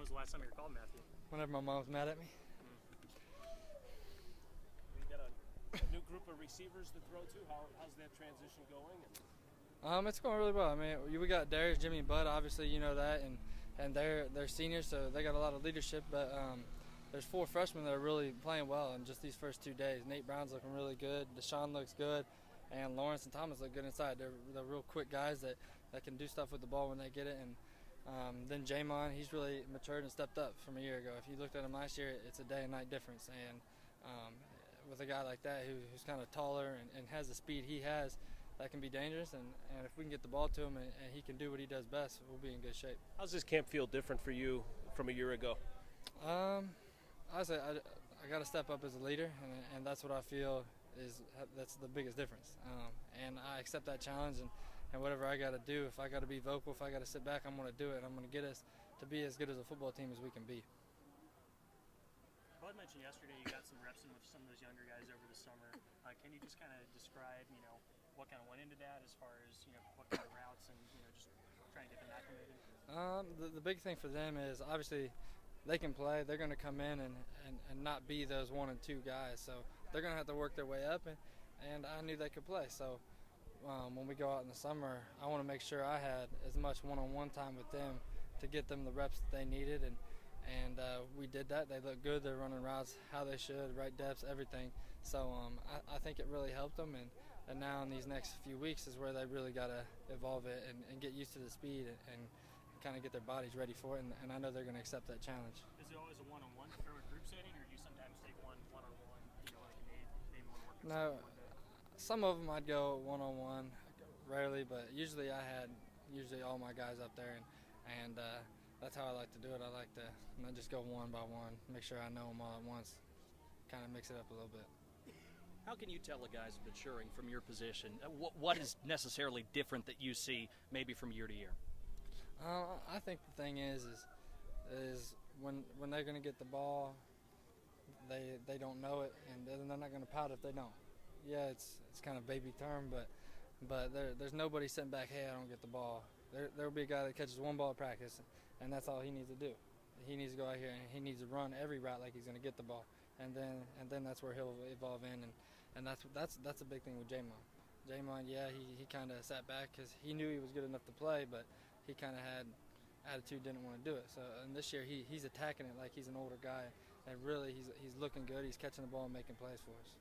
was the last time you were called Matthew? Whenever my mom was mad at me. You got a new group of receivers to throw to. How's that transition going? It's going really well. I mean, we got Darius, Jimmy, and Bud. Obviously, you know that, and they're seniors, so they got a lot of leadership. But there's 4 freshmen that are really playing well in just these first 2 days. Nate Brown's looking really good. Deshaun looks good, and Lawrence and Thomas look good inside. They're real quick guys that can do stuff with the ball when they get it. And then Jamon, he's really matured and stepped up from a year ago. If you looked at him last year, it's a day and night difference. And with a guy like that who's kind of taller and has the speed he has, that can be dangerous. And if we can get the ball to him and he can do what he does best, we'll be in good shape. How's this camp feel different for you from a year ago? I say I got to step up as a leader, and that's what I feel that's the biggest difference. And I accept that challenge, and whatever I got to do, if I got to be vocal, if I got to sit back, I'm going to do it. I'm going to get us to be as good as a football team as we can be. Bud mentioned yesterday you got some reps in with some of those younger guys over the summer. Can you just kind of describe, what kind of went into that as far as, what kind of routes and, just trying to get them acclimated? The big thing for them is obviously they can play. They're going to come in and not be those 1 and 2 guys. So they're going to have to work their way up, and I knew they could play. So when we go out in the summer, I want to make sure I had as much one-on-one time with them to get them the reps that they needed, and we did that. They look good. They're running routes how they should, right depths, everything. So I think it really helped them, and now in these next few weeks is where they really got to evolve it and get used to the speed and kind of get their bodies ready for it, and I know they're going to accept that challenge. Is it always a one-on-one or a group setting, or do you sometimes take one-on-one, like they want to work with No, some of them I'd go one-on-one, rarely, but usually I had all my guys up there, and that's how I like to do it. I like to not just go one by one, make sure I know them all at once, kind of mix it up a little bit. How can you tell a guy's maturing from your position? What is necessarily different that you see maybe from year to year? I think the thing is when they're going to get the ball, they don't know it, and they're not going to pout if they don't. Yeah, it's kind of baby term, but there's nobody sitting back, hey, I don't get the ball. There'll be a guy that catches 1 ball at practice, and that's all he needs to do. He needs to go out here and he needs to run every route like he's going to get the ball, and then that's where he'll evolve in, and that's a big thing with Jamon. Jamon, yeah, he kind of sat back because he knew he was good enough to play, but he kind of had attitude, didn't want to do it. So and this year he's attacking it like he's an older guy, and really he's looking good. He's catching the ball and making plays for us.